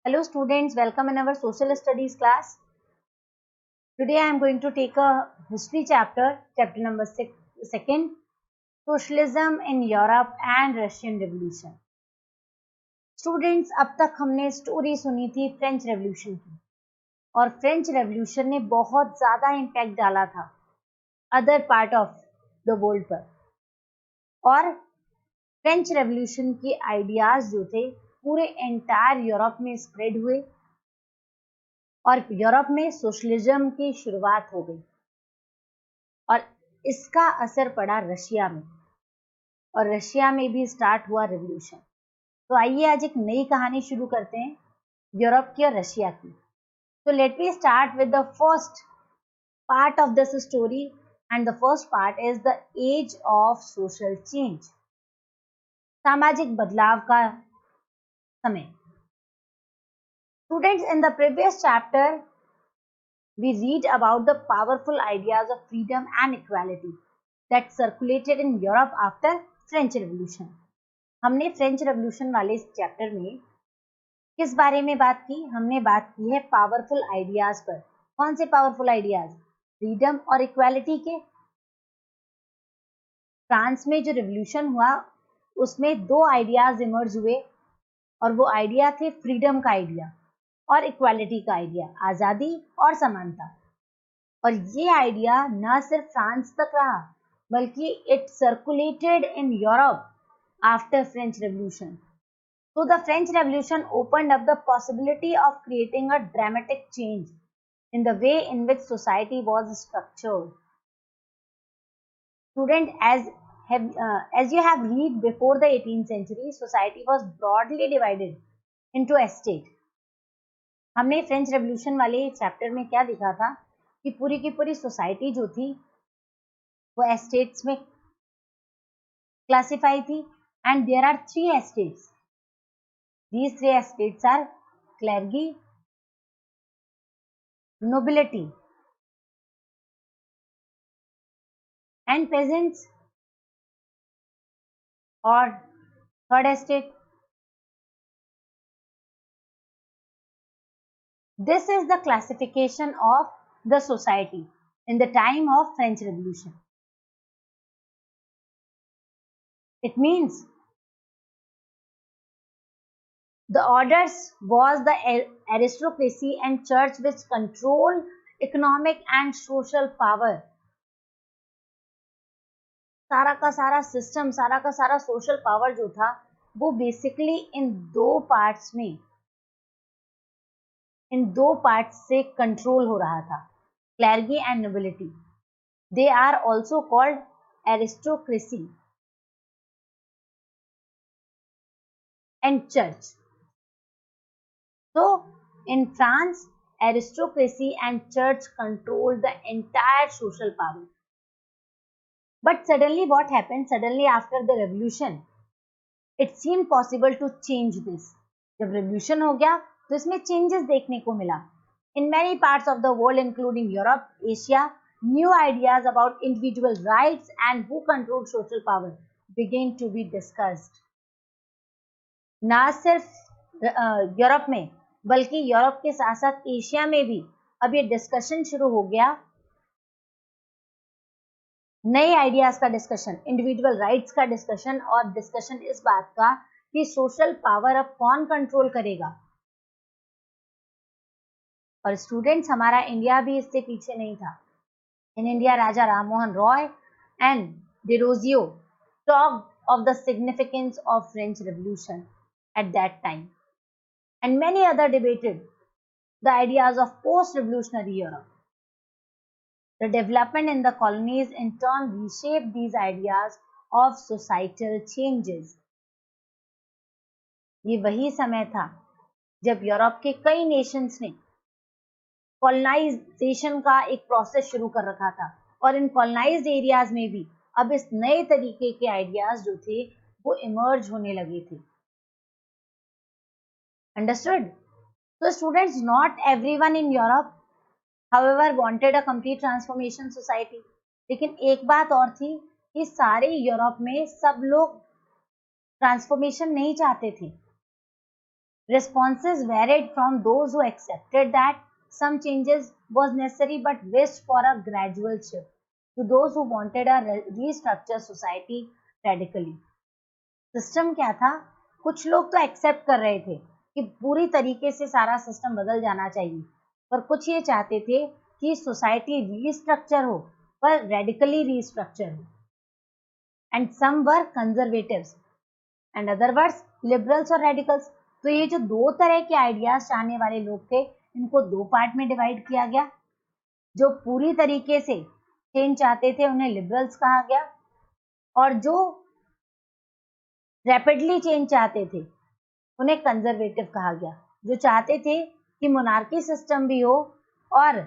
Hello students, welcome in our social studies class. Today I am going to take a history chapter number 2, Socialism in Europe and Russian Revolution. Students, अब तक हमने story सुनी थी French revolution की और French revolution ने बहुत ज़्यादा इम्पैक्ट डाला था other part of the world पर और फ्रेंच रेवोल्यूशन के आइडियाज़ जो थे पूरे एंटायर यूरोप में स्प्रेड हुए और यूरोप में सोशलिज्म की शुरुआत हो गई और इसका असर पड़ा रशिया में और रशिया में भी स्टार्ट हुआ रिवॉल्यूशन। तो आइए आज एक नई कहानी शुरू करते हैं यूरोप की और रशिया की। तो let me start with the first part of this story and the first part is the age of social change, सामाजिक बदलाव का समय। Students, in the previous chapter, we read about the powerful ideas of freedom and equality that circulated in Europe after French Revolution. हमने French revolution वाले इस chapter में किस बारे में बात की? हमने बात की है पावरफुल आइडियाज पर। कौन से पावरफुल आइडियाज? फ्रीडम और इक्वालिटी के। फ्रांस में जो रेवोल्यूशन हुआ उसमें दो आइडियाज इमर्ज हुए और वो आइडिया थे फ्रीडम का आइडिया और इक्वालिटी का आइडिया, आज़ादी और समानता। और ये आइडिया न सिर्फ फ्रांस तक रहा बल्कि it circulated in Europe after French revolution. So the French Revolution opened up the possibility of creating a dramatic change in the way in which society was structured. Student, as you have read before the 18th century, society was broadly divided into estate. हमने French revolution वाले chapter में क्या देखा था कि पूरी की पूरी सोसाइटी जो थी वो एस्टेट्स में क्लासिफाई थी and there are 3 estates. These 3 estates are clergy, nobility and peasants, or third estate. This is the classification of the society in the time of French Revolution. It means the orders was the aristocracy and church which control economic and social power. सारा का सारा system, सारा का सारा social power जो था वो basically इन दो पार्ट्स से कंट्रोल हो रहा था, clergy and nobility. They are also called aristocracy and church. So in France, aristocracy and church controlled the entire social power. But suddenly what happened? Suddenly after the revolution, it seemed possible to change this. जब revolution हो गया तो इसमें changes देखने को मिला. In many parts of the world, including Europe, Asia, new ideas about individual rights and who controlled social power began to be discussed. ना सिर्फ यूरोप में बल्कि यूरोप के साथ साथ एशिया में भी अब ये डिस्कशन शुरू हो गया, नए आइडियाज का डिस्कशन, इंडिविजुअल राइट्स का डिस्कशन और डिस्कशन इस बात का कि सोशल पावर अब कौन कंट्रोल करेगा. और स्टूडेंट्स, हमारा इंडिया भी इससे पीछे नहीं था. In India Raja Rammohan Roy and Derozio talked of the significance of French revolution at that time, and many other debated the ideas of post-revolutionary Europe. The development in the colonies in turn reshaped these ideas of societal changes. ये वही समय था जब Europe के कई Nations ने colonisation का एक प्रोसेस शुरू कर रखा था और इन कॉलोनाइज्ड एरियाज में भी अब इस नए तरीके के आइडियाज जो थे वो इमर्ज होने लगे थे. Understood? So students, not everyone in Europe, however, wanted a complete transformation society. लेकिन एक बात और थी कि सारे यूरोप में सब लोग ट्रांसफॉर्मेशन नहीं चाहते थे. Responses varied from those who accepted that some changes was necessary but wished for a gradual shift to those who wanted a restructure society radically. System क्या था, कुछ लोग तो एक्सेप्ट कर रहे थे कि पूरी तरीके से सारा सिस्टम बदल जाना चाहिए, पर कुछ ये चाहते थे कि सोसाइटी रीस्ट्रक्चर हो, पर रेडिकली रीस्ट्रक्चर हो. And some were conservatives and other words liberals और रेडिकल्स. तो ये जो दो तरह के आइडियाज चाहने वाले लोग थे, इनको दो पार्ट में डिवाइड किया गया. जो पूरी तरीके से चेंज चाहते थे उन्हें लिबरल्स कहा गया, और जो रैपिडली चेंज चाहते थे उन्हें कंजर्वेटिव कहा गया. जो चाहते थे कि मोनार्की सिस्टम भी हो और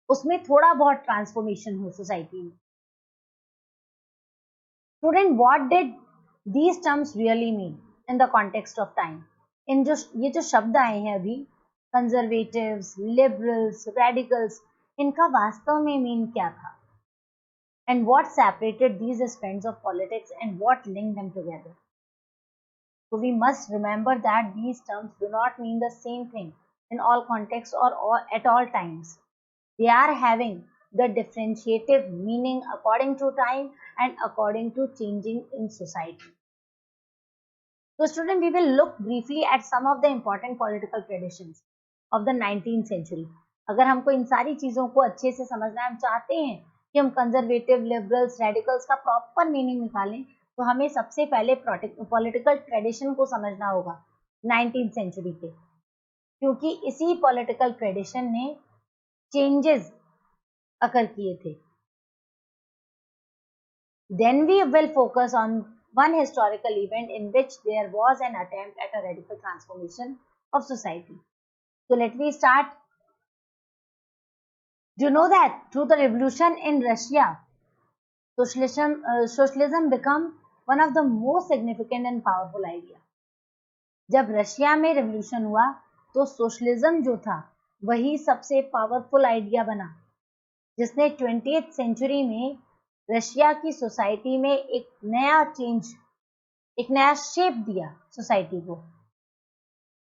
उसमें थोड़ा बहुत ट्रांसफॉर्मेशन हो सोसाइटी में. Student, what did these terms really mean in the context of time? इन जो ये जो शब्द आए हैं अभी, कंजर्वेटिव्स, लिबरल्स, रेडिकल्स, इनका वास्तव में मीन क्या था? And what separated these strands of politics and what linked them together? So we must remember that these terms do not mean the same thing in all contexts or at all times. They are having the differentiative meaning according to time and according to changing in society. So student, we will look briefly at some of the important political traditions of the 19th century. अगर हमको इन सारी चीजों को अच्छे से समझना है, हम चाहते हैं कि हम कंजर्वेटिव, लिबरल्स, रेडिकल्स का प्रॉपर मीनिंग निकालें, तो हमें सबसे पहले पॉलिटिकल ट्रेडिशन को समझना होगा 19th सेंचुरी के, क्योंकि इसी पॉलिटिकल ट्रेडिशन ने चेंजेस अकर किए थे. Then we will focus on one historical event in which there was an attempt at a radical transformation of society. So let me start. Do you know that through the revolution in Russia, socialism became one of the most significant and powerful idea. जब Russia में revolution हुआ तो socialism जो था वही सबसे powerful idea बना, जिसने 20th सेंचुरी में रशिया की सोसाइटी में एक नया चेंज, एक नया शेप दिया सोसाइटी को.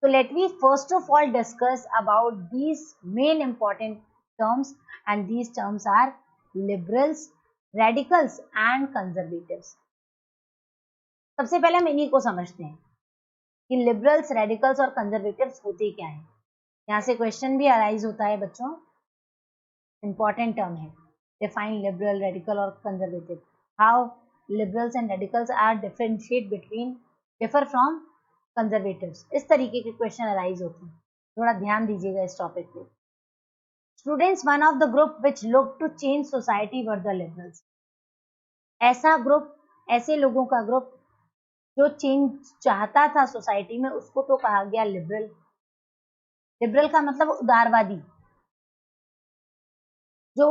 So let me first of all discuss about these main important terms, and these terms are liberals, radicals and conservatives. सबसे पहले हम इन्हीं को समझते हैं कि लिबरल्स, रेडिकल्स और कंजर्वेटिव्स होते क्या हैं. यहाँ से क्वेश्चन भी अराइज होता है बच्चों, इंपॉर्टेंट टर्म है. Define liberal, radical or conservative. How liberals and radicals are differ from conservatives. इस तरीके के क्वेश्चन अराइज होते हैं, थोड़ा ध्यान दीजिएगा इस टॉपिक पे. Students, one of the group which look to change society were the liberals. ऐसा ग्रुप, ऐसे लोगों का ग्रुप जो चेंज चाहता था सोसाइटी में, उसको तो कहा गया लिबरल. लिबरल का मतलब उदारवादी, जो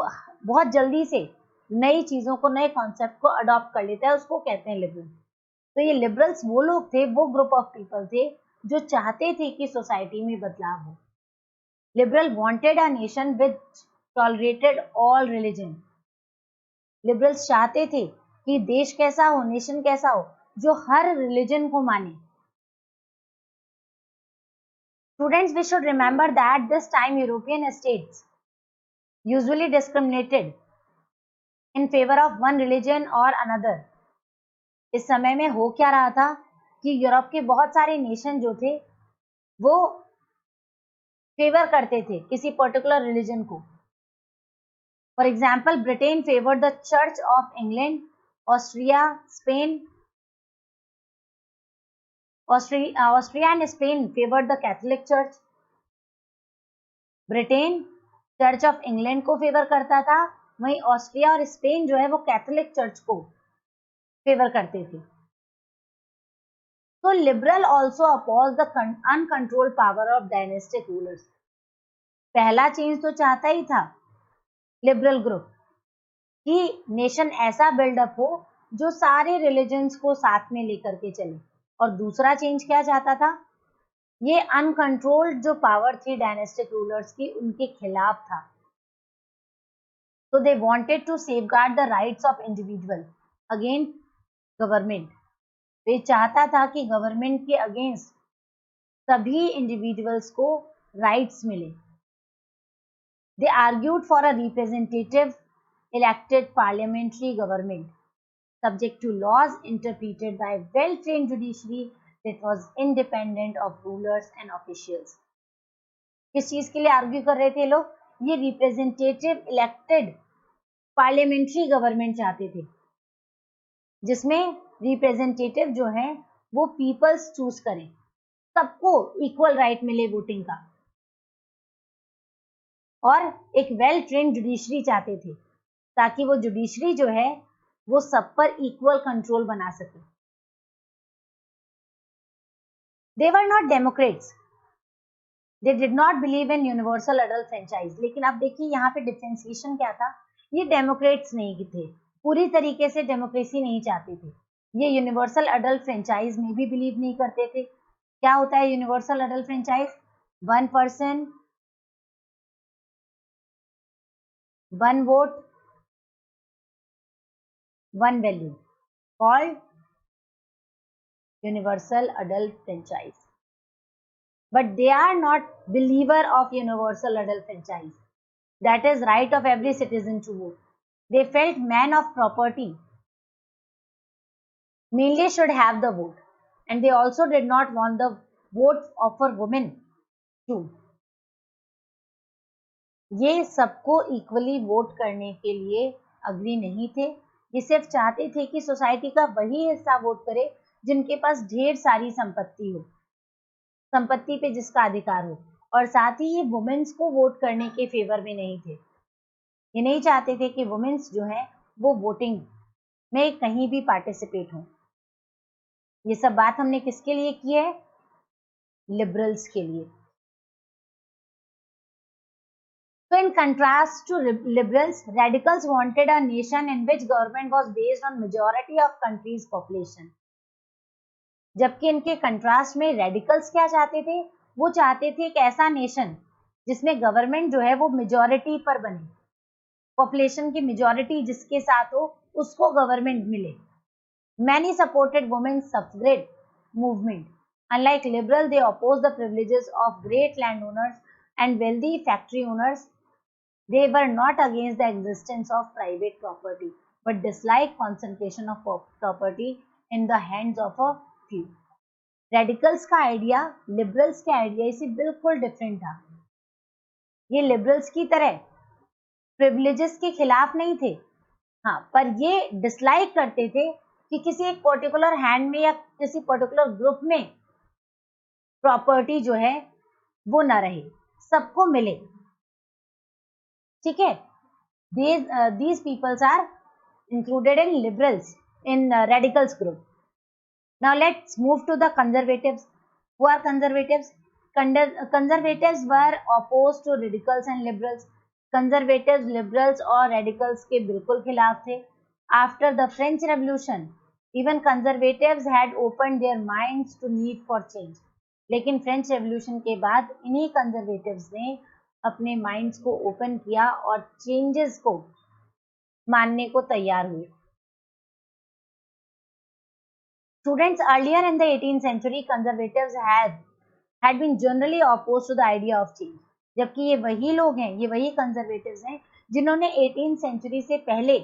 बहुत जल्दी से नई चीजों को, नए कॉन्सेप्ट को अडॉप्ट कर लेता है, उसको कहते हैं लिबरल. तो ये लिबरल्स वो लोग थे, वो ग्रुप ऑफ पीपल थे जो चाहते थे कि सोसाइटी में बदलाव हो. Liberal wanted a nation which tolerated all religion. Liberals चाहते थे कि देश कैसा हो, नेशन कैसा हो, जो हर रिलीजन को माने. Students, we should remember that this time European states usually discriminated in favor of one religion or another. इस समय में हो क्या रहा था कि यूरोप के बहुत सारे नेशन जो थे वो फेवर करते थे किसी पर्टिकुलर रिलीजन को. For example, Britain favoured the church of England, Austria and Spain favoured the Catholic church. Britain church of England को फेवर करता था, वहीं ऑस्ट्रिया और स्पेन जो है वो कैथोलिक चर्च को फेवर करते थे. तो liberal also oppose the uncontrolled power of dynastic rulers. पहला चेंज तो चाहता ही था लिबरल ग्रुप कि नेशन ऐसा बिल्डअप हो जो सारे रिलीजन्स को साथ में लेकर के चले. और दूसरा चेंज क्या चाहता था, ये अनकंट्रोल्ड जो पावर थी डायनेस्टिक रूलर्स की, उनके खिलाफ था. तो they wanted to safeguard the rights of individual against government. वे चाहता था कि गवर्नमेंट के अगेंस्ट सभी इंडिविजुअल्स को राइट्स मिले। They argued for a representative elected parliamentary government subject to laws interpreted by well-trained judiciary that was independent of rulers and officials. किस चीज के लिए आर्ग्यू कर रहे थे लोग? ये रिप्रेजेंटेटिव इलेक्टेड पार्लियामेंट्री गवर्नमेंट चाहते थे, जिसमें रिप्रेजेंटेटिव जो है वो पीपल्स चूज करें, सबको इक्वल राइट मिले वोटिंग का, और एक वेल ट्रेन्ड जुडिशरी चाहते थे ताकि वो जुडिशरी जो है वो सब पर इक्वल कंट्रोल बना सके। They were not Democrats. They did not believe in universal adult franchise. लेकिन अब देखिए यहाँ पे डिफरेंशिएशन क्या था, ये डेमोक्रेट्स नहीं थे, पूरी तरीके से डेमोक्रेसी नहीं चाहते थे, ये यूनिवर्सल अडल्ट फ्रेंचाइज में भी बिलीव नहीं करते थे। क्या होता है universal adult franchise? 1 person 1 vote 1 value, called universal adult franchise. But they are not believer of universal adult franchise, that is right of every citizen to vote. They felt man of property mainly should have the vote, and they also did not want the vote for women too. ये सबको equally vote करने के लिए agree नहीं थे, ये सिर्फ चाहते थे कि सोसाइटी का वही हिस्सा वोट करे जिनके पास ढेर सारी संपत्ति हो, संपत्ति पे जिसका अधिकार हो, और साथ ही ये वुमेन्स को वोट करने के फेवर में नहीं थे। ये नहीं चाहते थे कि वुमेन्स जो है वो वोटिंग में कहीं भी पार्टिसिपेट हो। ये सब बात हमने किसके लिए की है? लिबरल्स के लिए। So in contrast to liberals, radicals wanted a nation in which government was based on majority of country's population. जबकि इनके कंट्रास्ट में रेडिकल्स क्या चाहते थे? वो चाहते थे एक ऐसा नेशन जिसमें गवर्नमेंट जो है वो मेजॉरिटी पर बने, पॉपुलेशन की मेजॉरिटी जिसके साथ हो उसको गवर्नमेंट मिले। Many supported women's suffrage movement. Unlike liberal, they opposed the privileges of great landowners and wealthy factory owners. They were not against the existence of private property, but disliked concentration of property in the hands of a few. Radicals का idea liberals के idea से बिल्कुल different था। ये liberals की तरह privileges के खिलाफ नहीं थे, हाँ, पर ये डिसलाइक करते थे कि किसी एक पर्टिकुलर हैंड में या किसी पर्टिकुलर ग्रुप में प्रॉपर्टी जो है वो ना रहे, सबको मिले। ठीक है, these peoples are included in liberals in radicals group. Now let's move to the conservatives. Who are conservatives? Conservatives were opposed to radicals and liberals. Conservatives liberals और radicals के बिल्कुल खिलाफ थे। After the French Revolution, even conservatives had opened their minds to need for change. लेकिन French revolution के बाद इन्हीं conservatives ने अपने माइंड्स को ओपन किया और चेंजेस को मानने को तैयार हुए। Students, earlier in the 18th century, conservatives had been generally opposed to the idea of change. जबकि ये वही लोग हैं, ये वही कंजर्वेटिव्स हैं जिन्होंने 18th सेंचुरी से पहले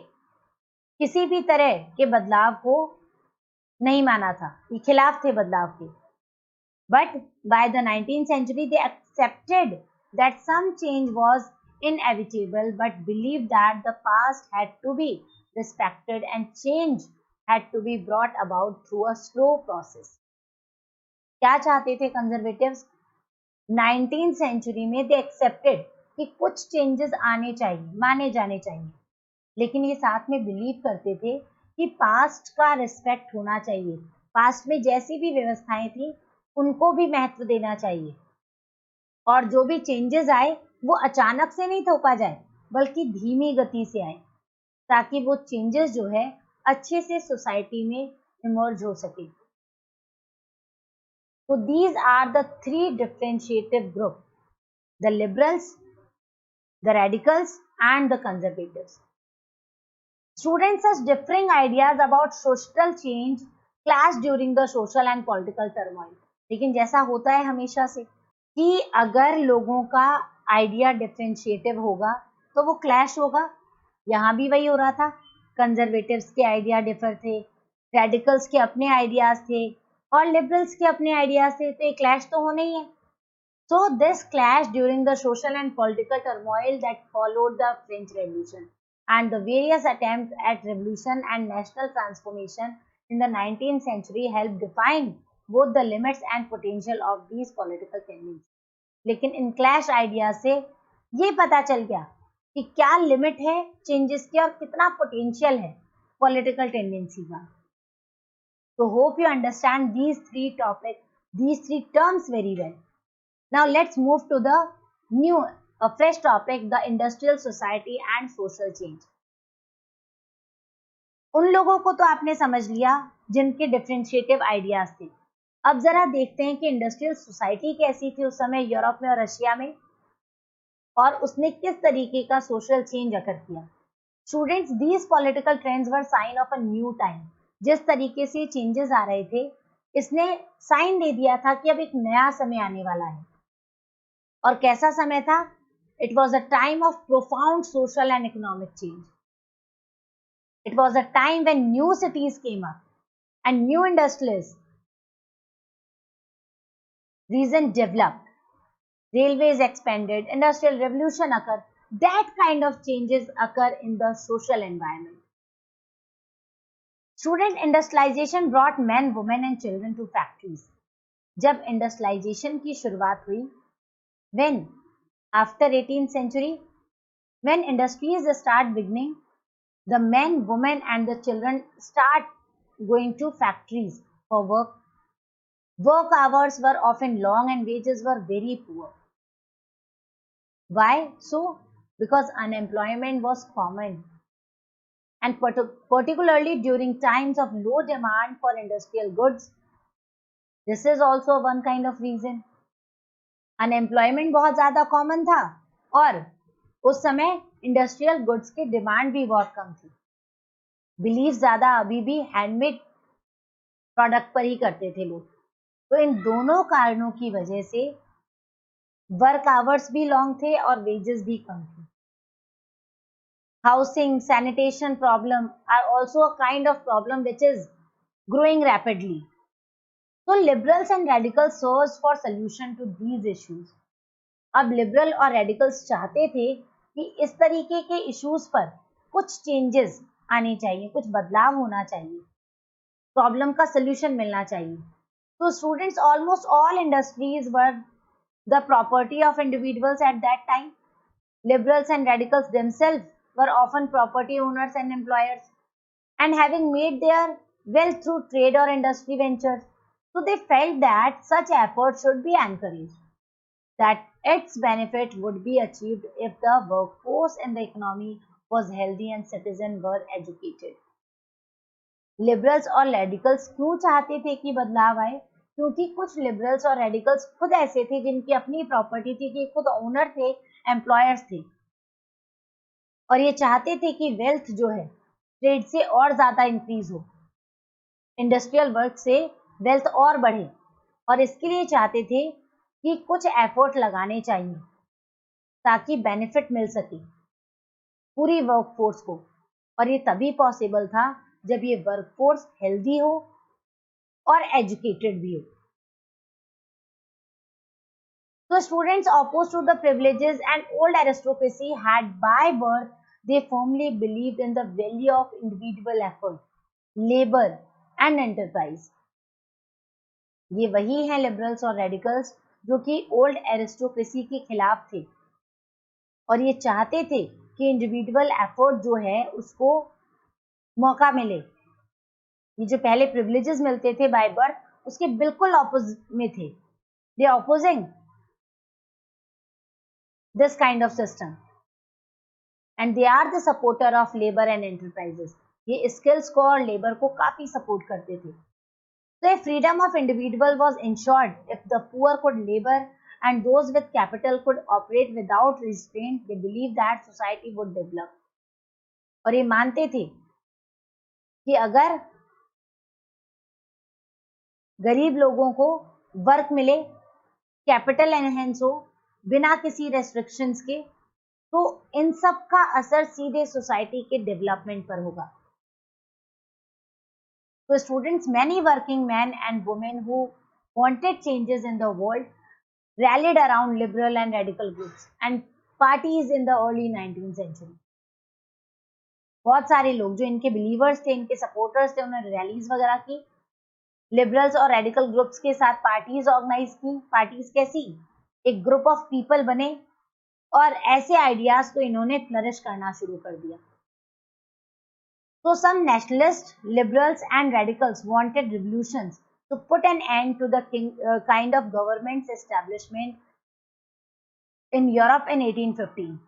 किसी भी तरह के बदलाव को नहीं माना था, ये खिलाफ थे बदलाव के। But by the 19th century, they accepted that some change was inevitable, but believed that the past had to be respected and change had to be brought about through a slow process. क्या चाहते थे conservatives? 19th century में they accepted कि कुछ changes आने चाहिए, माने जाने चाहिए, लेकिन ये साथ में बिलीव करते थे कि पास्ट का रिस्पेक्ट होना चाहिए, पास्ट में जैसी भी व्यवस्थाएं थी उनको भी महत्व देना चाहिए, और जो भी चेंजेस आए वो अचानक से नहीं थोपा जाए बल्कि धीमी गति से आए, ताकि वो चेंजेस जो है अच्छे से सोसाइटी में इमर्ज हो सके। So these are the three differentiative groups: the liberals, the radicals, and the conservatives. Students, such differing ideas about social change clashed during the social and political turmoil. लेकिन जैसा होता है हमेशा से कि अगर लोगों का आइडिया डिफरेंशिएटिव होगा तो वो क्लैश होगा, यहाँ भी वही हो रहा था। कंजर्वेटिव्स के आइडिया डिफर थे, रेडिकल्स के अपने आइडियाज थे और लिबरल्स के अपने आइडियाज थे, तो ये क्लैश तो होना ही है। So this clash during the social and political turmoil that followed the French Revolution and the various attempts at revolution and national transformation in the 19th century helped define both the limits and potential of these political tendencies. लेकिन इन clash idea से ये पता चल गया कि क्या limit है changes की और कितना पोटेंशियल है पॉलिटिकल टेंडेंसी का। So hope you understand these three terms very well. Now let's move to the fresh topic, the industrial society and social change. उन लोगों को तो आपने समझ लिया जिनके डिफरेंशिएटिव आइडियाज थे। अब जरा देखते हैं कि इंडस्ट्रियल सोसाइटी कैसी थी उस समय यूरोप में और रशिया में, और उसने किस तरीके का सोशल चेंज अकर किया। Students, these political trends were sign of a new time. जिस तरीके से चेंजेस आ रहे थे, इसने साइन दे दिया था कि अब एक नया समय आने वाला है। और कैसा समय था? It was a time of profound social and economic change. It was a time when new cities came up and new industries, region developed, railways expanded, industrial revolution occurred. That kind of changes occur in the social environment. Student, industrialization brought men, women and children to factories. जब industrialisation की शुरुआत हुई, when after 18th century, when industries start beginning, the men, women and the children start going to factories for work. Work hours were often long and wages were very poor. Why so? Because unemployment was common, and particularly during times of low demand for industrial goods. This is also one kind of reason. Unemployment बहुत ज़्यादा common था और उस समय industrial goods की demand भी बहुत कम थी। बिलीव ज़्यादा अभी भी हैंडमेड प्रोडक्ट पर ही करते थे लोग। तो इन दोनों कारणों की वजह से वर्क आवर्स भी लॉन्ग थे और वेजेस भी कम थे। Housing, sanitation problem are also a kind of problem which is growing rapidly. तो liberals and radicals search for solution to these issues. अब लिबरल और रेडिकल्स चाहते थे कि इस तरीके के इश्यूज पर कुछ चेंजेस आने चाहिए, कुछ बदलाव होना चाहिए, प्रॉब्लम का सोल्यूशन मिलना चाहिए। तो students, almost all industries were the property of individuals at that time. Liberals and radicals themselves were often property owners and employers, and having made their wealth through trade or industry ventures, so they felt that such efforts should be encouraged, that its benefit would be achieved if the workforce in the economy was healthy and citizens were educated. Liberals और radicals क्यों चाहते थे कि बदलाव आए? क्योंकि कुछ liberals और रेडिकल्स खुद ऐसे थे जिनकी अपनी प्रॉपर्टी थी, कि खुद ओनर थे, एम्प्लॉयर्स थे, और ये चाहते थे कि वेल्थ जो है ट्रेड से और ज्यादा इंक्रीज हो, इंडस्ट्रियल वर्क से वेल्थ और बढ़े, और इसके लिए चाहते थे कि कुछ एफर्ट लगाने चाहिए ताकि बेनिफिट मिल सके पूरी वर्कफोर्स को। और ये तभी पॉसिबल था जब ये वर्कफोर्स हेल्दी हो और एजुकेटेड भी हो। So students opposed to the privileges and old aristocracy had by birth, they firmly believed in the value of individual effort, labor and enterprise. ये वही हैं लिबरल्स और रेडिकल्स जो कि ओल्ड एरिस्टोक्रेसी के खिलाफ थे और ये चाहते थे कि इंडिविजुअल एफर्ट जो है उसको मौका मिले। ये जो पहले प्रिविलेजेस मिलते थे बाय बर्थ उसके बिल्कुल ऑपोजिट में थे। दे opposing this kind of system, and they are the supporter of labor and enterprises. ये skills को और labor को काफी support करते थे। So freedom of individual was ensured if the poor could labor and those with capital could operate without restraint. They believed that society would develop. और ये मानते थे कि अगर गरीब लोगों को वर्क मिले, कैपिटल एनहेंस हो बिना किसी रेस्ट्रिक्शंस के, तो इन सब का असर सीधे सोसाइटी के डेवलपमेंट पर होगा. So students, many working men and women who wanted changes in the world rallied around liberal and radical groups and parties in the early 19th century. बहुत सारे लोग जो इनके बिलीवर्स थे, इनके सपोर्टर्स थे, उन्होंने रैलीज वगैरह की, लिबरल्स और रेडिकल ग्रुप्स के साथ पार्टीज ऑर्गेनाइज की. पार्टीज कैसी? एक ग्रुप ऑफ पीपल बने और ऐसे आइडियाज को इन्होंने फ्लरिश करना शुरू कर दिया. So some nationalists, liberals and radicals wanted revolutions to put an end to the kind of government's establishment in Europe in 1815.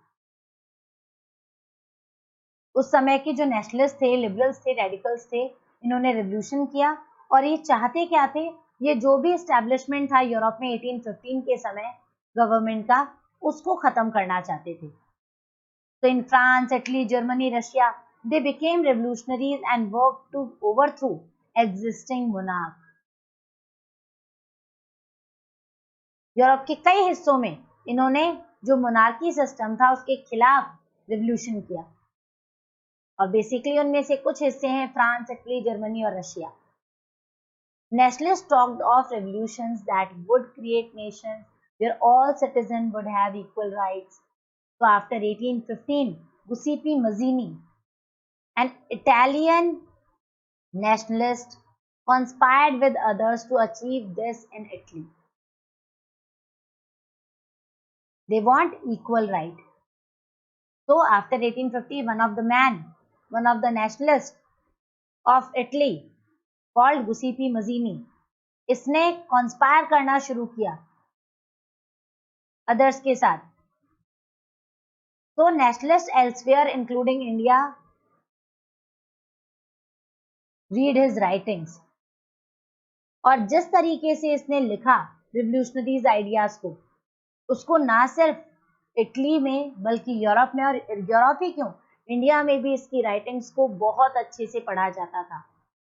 उस समय के जो नेशनलिस्ट थे, लिबरल्स थे, रेडिकल्स थे, इन्होंने रेवोल्यूशन किया और ये चाहते क्या थे? ये जो भी एस्टैब्लिशमेंट था यूरोप में 1815 के समय गवर्नमेंट का, उसको खत्म करना चाहते थे. तो in France, Italy, Germany, Russia, they became revolutionaries and worked to overthrow existing monarch. Europe के कई हिस्सों में इन्होंने जो मोनार्की सिस्टम था उसके खिलाफ रिवोल्यूशन किया और बेसिकली उनमें से कुछ हिस्से हैं फ्रांस, इटली, जर्मनी और Russia. Nationalists talked of revolutions that would create nations where all citizens would have equal rights. So after 1815, Giuseppe Mazzini, an Italian nationalist, conspired with others to achieve this in Italy. They want equal right. So after 1850, one of the nationalists of Italy called Giuseppe Mazzini, इसने conspire करना शुरू किया others के साथ. So nationalists elsewhere including India read his writings. और जिस तरीके से इसने लिखा रिवोल्यूशनरीज आइडियाज को, उसको ना सिर्फ इटली में बल्कि यूरोप में, और यूरोप ही क्यों, इंडिया में भी इसकी राइटिंग्स को बहुत अच्छे से पढ़ा जाता था.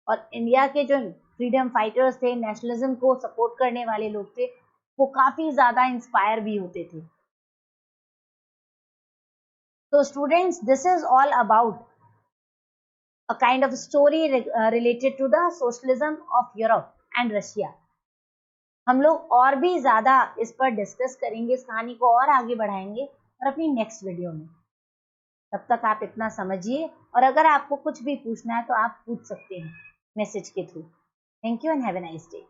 और इंडिया के जो फ्रीडम फाइटर्स थे, नेशनलिज्म को सपोर्ट करने वाले लोग थे, वो काफी ज्यादा इंस्पायर भी होते थे. तो students, this is all about a kind of story related to the socialism of Europe and Russia. हम लोग और भी ज्यादा इस पर डिस्कस करेंगे, इस कहानी को और आगे बढ़ाएंगे और अपनी नेक्स्ट वीडियो में. तब तक आप इतना समझिए और अगर आपको कुछ भी पूछना है तो आप पूछ सकते हैं मैसेज के through. Thank you and have a nice day.